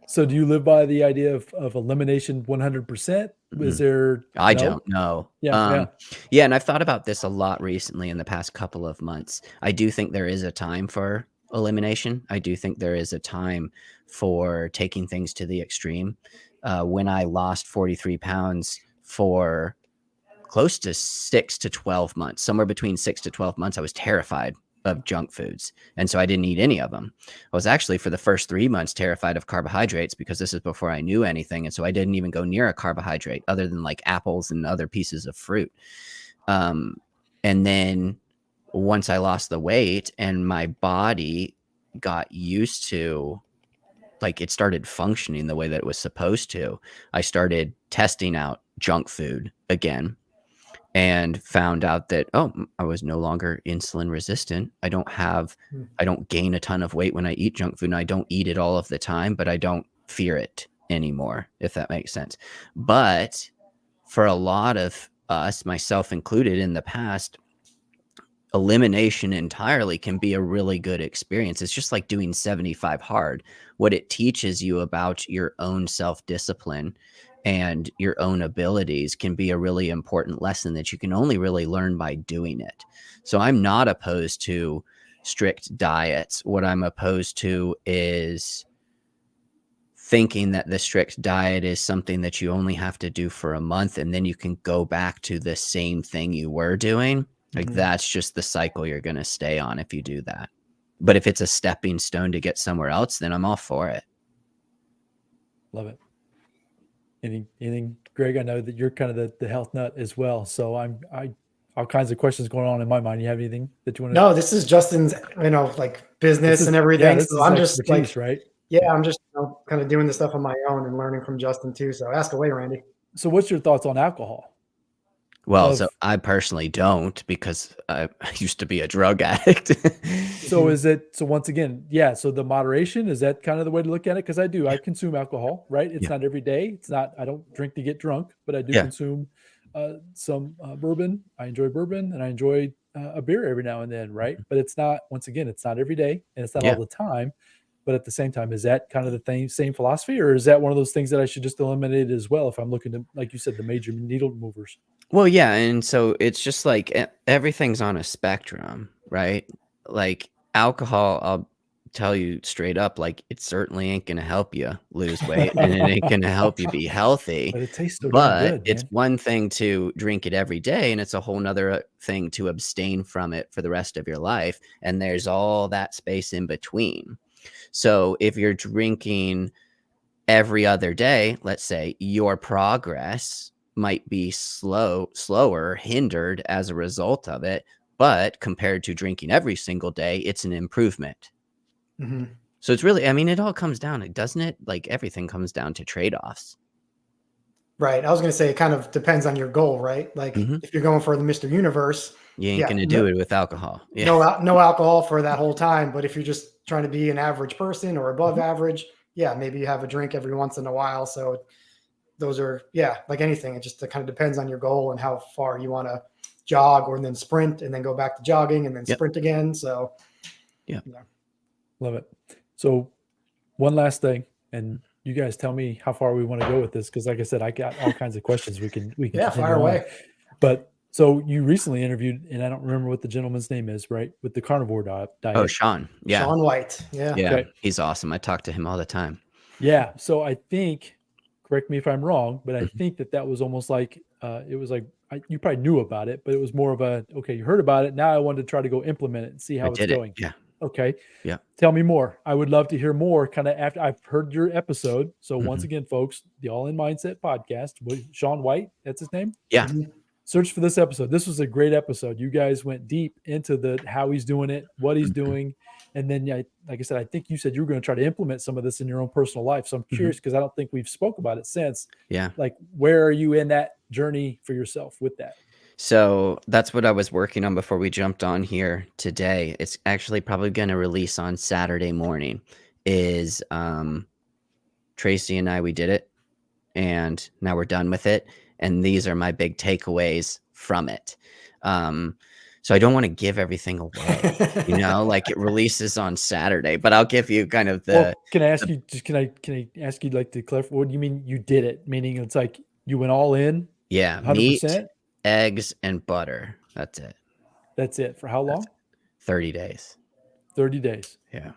so do you live by the idea of elimination 100%? Is there? I no? don't know. Yeah. Yeah, and I've thought about this a lot recently in the past couple of months. I do think there is a time for elimination. I do think there is a time for taking things to the extreme. When I lost 43 pounds for close to 6 to 12 months, somewhere between 6 to 12 months, I was terrified of junk foods. And so I didn't eat any of them. I was actually, for the first 3 months, terrified of carbohydrates, because this is before I knew anything. And so I didn't even go near a carbohydrate other than like apples and other pieces of fruit. And then once I lost the weight and my body got used to, like, it started functioning the way that it was supposed to, I started testing out junk food again and found out that, I was no longer insulin resistant. I don't gain a ton of weight when I eat junk food, and I don't eat it all of the time, but I don't fear it anymore, if that makes sense. But for a lot of us, myself included in the past, elimination entirely can be a really good experience. It's just like doing 75 hard. What it teaches you about your own self-discipline and your own abilities can be a really important lesson that you can only really learn by doing it. So I'm not opposed to strict diets. What I'm opposed to is thinking that the strict diet is something that you only have to do for a month and then you can go back to the same thing you were doing. Like, that's just the cycle you're going to stay on if you do that. But if it's a stepping stone to get somewhere else, then I'm all for it. Love it. Anything, Greg? I know that you're kind of the health nut as well. So I all kinds of questions going on in my mind. You have anything that you want to? No, this is Justin's, like business and everything. This so is I'm just like, right? yeah, I'm just kind of doing this stuff on my own and learning from Justin too. So ask away, Randy. So what's your thoughts on alcohol? Well, so I personally don't, because I used to be a drug addict. So once again, so the moderation, is that kind of the way to look at it? Because I consume alcohol, right? It's not every day. I don't drink to get drunk, but I do consume some bourbon. I enjoy bourbon, and I enjoy a beer every now and then, right? But it's not every day, and it's not all the time. But at the same time, is that kind of the same philosophy, or is that one of those things that I should just eliminate as well if I'm looking to, like you said, the major needle movers? Well, yeah, and so it's just like everything's on a spectrum, right? Like alcohol, I'll tell you straight up, like, it certainly ain't gonna help you lose weight, and it ain't gonna help you be healthy. But it tastes so damn good, it's man. one thing to drink it every day, and it's a whole nother thing to abstain from it for the rest of your life. And there's all that space in between. So if you're drinking every other day, let's say, your progress might be slower, hindered as a result of it. But compared to drinking every single day, it's an improvement. So it's really, it all comes down, doesn't it? Like, everything comes down to trade-offs. Right. I was going to say it kind of depends on your goal, right? Like if you're going for the Mr. Universe, you ain't going to do it with alcohol. No alcohol for that whole time. But if you're just trying to be an average person or above average, maybe you have a drink every once in a while. So those are, like anything. It just kind of depends on your goal and how far you want to jog or then sprint and then go back to jogging and then sprint again. So, Love it. So one last thing, and you guys tell me how far we want to go with this, because like I said, I got all kinds of questions we can fire away. But so you recently interviewed, and I don't remember what the gentleman's name is, right? With the carnivore diet. Oh, Sean. Yeah. Sean White. Yeah. Okay. He's awesome. I talk to him all the time. Yeah. So I think, correct me if I'm wrong, but I think that was almost like, it was like, you probably knew about it, but it was more of a, okay, you heard about it. Now I wanted to try to go implement it and see how it's going. Yeah. Okay. Yeah. Tell me more. I would love to hear more kind of after I've heard your episode. So once again, folks, the All In Mindset podcast with Sean White, that's his name. Yeah. Search for this episode. This was a great episode. You guys went deep into how he's doing it, what he's doing. And then, like I said, I think you said you were going to try to implement some of this in your own personal life. So I'm curious, because I don't think we've spoke about it since. Yeah. Like, where are you in that journey for yourself with that? So that's what I was working on before we jumped on here today. It's actually probably going to release on Saturday morning. Is Tracy and I, we did it, and now we're done with it. And these are my big takeaways from it. So I don't want to give everything away, like it releases on Saturday, but I'll give you kind of the. Well, can I ask you? Can I ask you, like, to clarify? What do you mean you did it? Meaning it's like you went all in. Yeah, 100%. Meat, eggs, and butter. That's it. That's it. For how long? 30 days. 30 days. Yeah.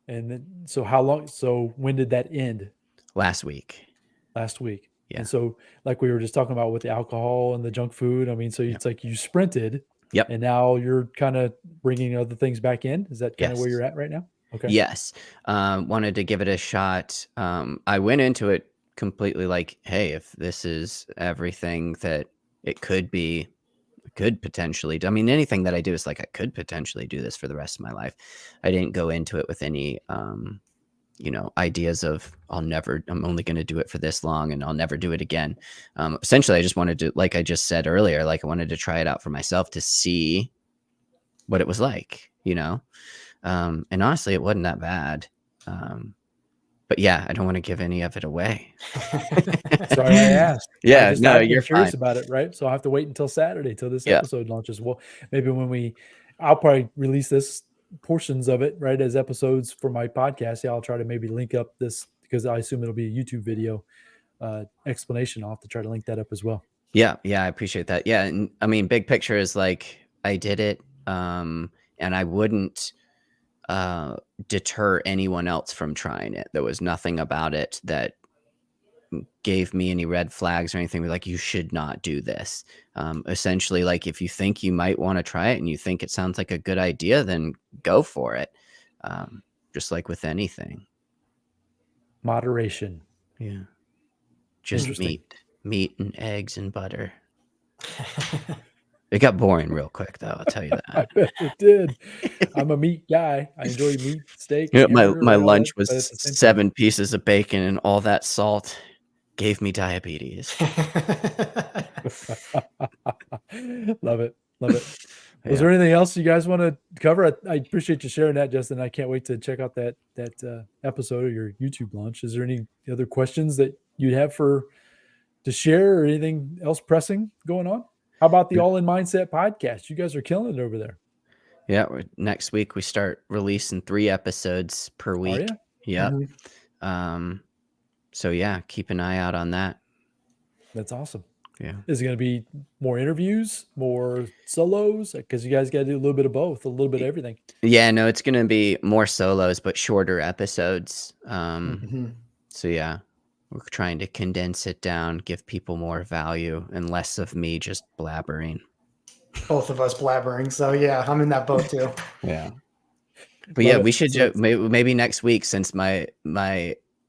And then, so how long? So when did that end? Last week. Yeah. And so, like we were just talking about with the alcohol and the junk food, so it's like you sprinted. Yep. And now you're kind of bringing other things back in. Is that kind of where you're at right now? Okay. Yes. Wanted to give it a shot. I went into it completely like, hey, if this is everything that it could be, could potentially do. I mean, anything that I do is like, I could potentially do this for the rest of my life. I didn't go into it with any, ideas of I'm only going to do it for this long and I'll never do it again. Essentially, I just wanted to, like I just said earlier, like I wanted to try it out for myself to see what it was like, and honestly, it wasn't that bad. But yeah, I don't want to give any of it away. Sorry I asked. Yeah, no, I've been you're curious fine. about it, right? So I'll have to wait until Saturday till this Yeah. episode launches. Well, maybe I'll probably release this portions of it, right, as episodes for my podcast. Yeah, I'll try to maybe link up this because I assume it'll be a YouTube video explanation. I'll have to try to link that up as well. Yeah, I appreciate that. Yeah, and I mean, big picture is like I did it, and I wouldn't deter anyone else from trying it. There was nothing about it that gave me any red flags or anything. Like, you should not do this. Essentially, like if you think you might want to try it and you think it sounds like a good idea, then go for it. Just like with anything. Moderation. Yeah. Just meat and eggs and butter. It got boring real quick, though. I'll tell you that. I bet it did. I'm a meat guy. I enjoy meat, steak. Yeah, my hamburger, all lunch that, but at was the same time- 7 pieces of bacon, and all that salt gave me diabetes. Love it. Was Yeah. there anything else you guys want to cover? I appreciate you sharing that, Justin. I can't wait to check out that episode of your YouTube launch. Is there any other questions that you'd have to share or anything else pressing going on? How about the All In Mindset podcast? You guys are killing it over there. Yeah, next week we start releasing 3 episodes per week. Are Yeah. Mhm. So yeah, keep an eye out on that. That's awesome. Yeah. Is it going to be more interviews, more solos? Because you guys got to do a little bit of both, a little bit of everything. Yeah, no, it's gonna be more solos, but shorter episodes. Mhm. So yeah, we're trying to condense it down, give people more value, and less of me just blabbering. Both of us blabbering. So yeah, I'm in that boat too. Yeah. But Love yeah, it. we should So maybe next week, since my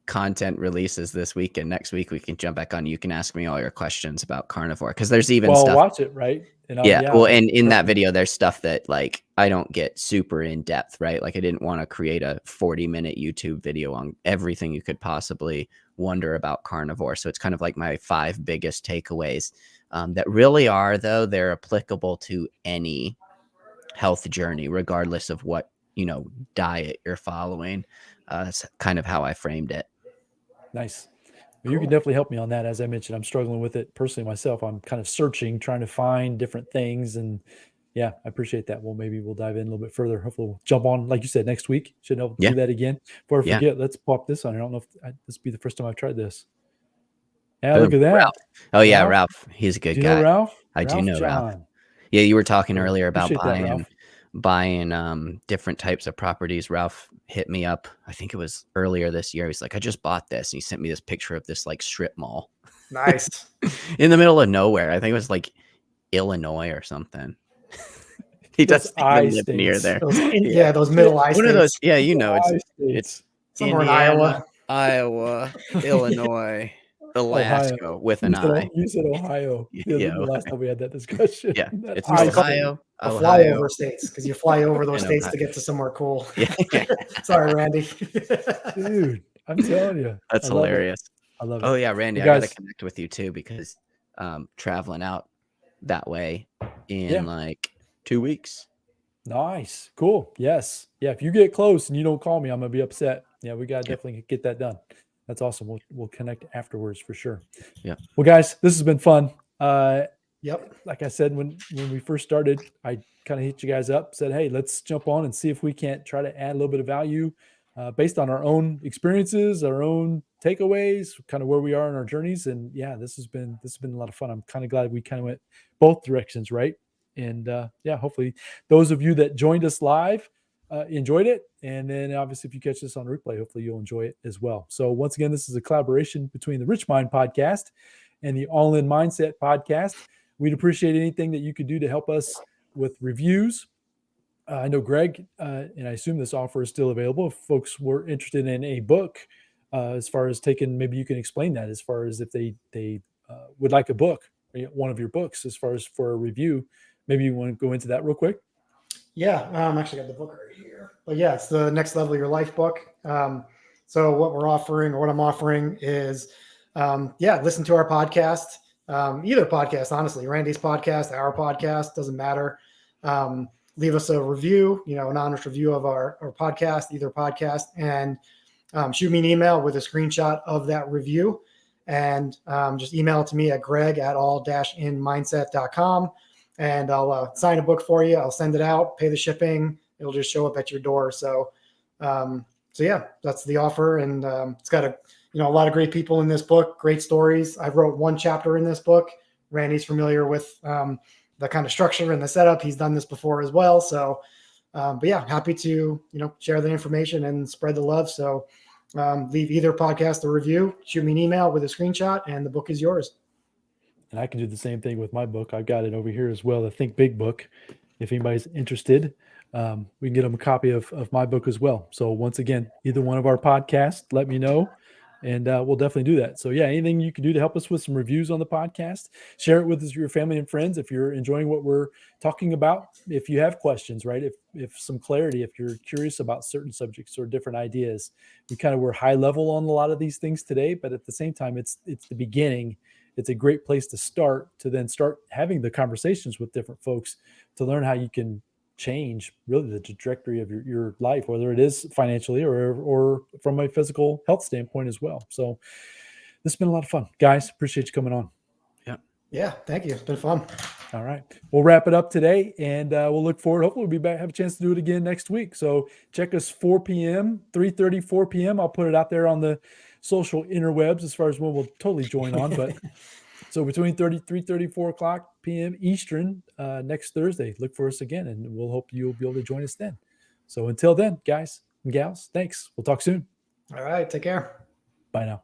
content releases this week, and next week we can jump back on. You can ask me all your questions about carnivore, because there's even I'll stuff. watch it, right? And Well, and in that video, there's stuff that like I don't get super in depth, right? Like I didn't want to create a 40-minute YouTube video on everything you could possibly wonder about carnivore. So it's kind of like my 5 biggest takeaways that really are, though, they're applicable to any health journey, regardless of what diet you're following. That's kind of how I framed it. Nice. Well, you can definitely help me on that. As I mentioned, I'm struggling with it personally myself. I'm kind of searching, trying to find different things. And yeah, I appreciate that. Well, maybe we'll dive in a little bit further. Hopefully we'll jump on, like you said, next week. Should know Yeah. do that again. Before I Yeah. forget, let's pop this on. I don't know if this be the first time I've tried this. Yeah, look at that. Ralph. Oh yeah, Ralph? Ralph. He's a good Do you guy. know Ralph? I do Ralph know Ralph. John. Yeah, you were talking Cool. earlier about Appreciate that, Ralph. buying different types of properties. Ralph hit me up, I think it was earlier this year. He's like, I just bought this. And he sent me this picture of this like strip mall Nice. in the middle of nowhere. I think it was like Illinois or something. He Those doesn't I even live near states. there. Those middle I One of those, states. yeah, it's I states. Somewhere in Indiana, Iowa. Illinois, Alaska with an I. You said Ohio. Yeah, The last time we had that discussion. Yeah, That it's I Ohio, The Ohio. flyover states, because you fly over those And states to Ohio. get to somewhere cool. Yeah. Sorry, Randy. Dude, I'm telling you. That's I love it. hilarious. I love it. Oh yeah, Randy, You I gotta guys- connect with you too, because traveling out that way in like 2 weeks. Nice. Cool. Yes. Yeah. If you get close and you don't call me, I'm gonna be upset. Yeah, we gotta definitely get that done. That's awesome. We'll connect afterwards for sure. Yeah. Well, guys, this has been fun. Yep. Like I said, when we first started, I kind of hit you guys up, said, hey, let's jump on and see if we can't try to add a little bit of value based on our own experiences, our own takeaways, kind of where we are in our journeys. And yeah, this has been a lot of fun. I'm kind of glad we kind of went both directions, right? And yeah, hopefully those of you that joined us live enjoyed it. And then obviously if you catch this on replay, hopefully you'll enjoy it as well. So once again, this is a collaboration between the RichMind podcast and the All In Mindset podcast. We'd appreciate anything that you could do to help us with reviews. I know Greg, and I assume this offer is still available. If folks were interested in a book, as far as taking, maybe you can explain that as far as if they would like a book one of your books as far as for a review. Maybe you want to go into that real quick. Yeah, actually got the book right here. But yeah, it's the Next Level Your Life book. So what we're offering, or what I'm offering, is listen to our podcast, either podcast, honestly, Randy's podcast, our podcast, doesn't matter. Leave us a review, an honest review of our podcast, either podcast, and shoot me an email with a screenshot of that review, and just email it to me at greg@all-in-mindset.com. And I'll sign a book for you. I'll send it out, pay the shipping. It'll just show up at your door. So yeah, that's the offer. And it's got a lot of great people in this book, great stories. I wrote one chapter in this book. Randy's familiar with the kind of structure and the setup. He's done this before as well. So, but yeah, happy to, share the information and spread the love. So leave either podcast or review, shoot me an email with a screenshot, and the book is yours. And I can do the same thing with my book. I've got it over here as well, the Think Big book. If anybody's interested, we can get them a copy of my book as well. So once again, either one of our podcasts, let me know, and we'll definitely do that. So yeah, anything you can do to help us with some reviews on the podcast, share it with your family and friends if you're enjoying what we're talking about. If you have questions, right? If some clarity, if you're curious about certain subjects or different ideas, we're high level on a lot of these things today, but at the same time, it's the beginning. It's a great place to start, to then start having the conversations with different folks to learn how you can change really the trajectory of your life, whether it is financially or from a physical health standpoint as well. So this has been a lot of fun, guys. Appreciate you coming on. Yeah. Thank you. It's been fun. All right. We'll wrap it up today, and we'll look forward. Hopefully we'll be back, have a chance to do it again next week. So check us 4 p.m., 3:30, 4 p.m. I'll put it out there on the social interwebs as far as when we'll totally join on. But so between 3:30, 4 o'clock p.m. Eastern next Thursday, look for us again, and we'll hope you'll be able to join us then. So until then, guys and gals, thanks. We'll talk soon. All right. Take care. Bye now.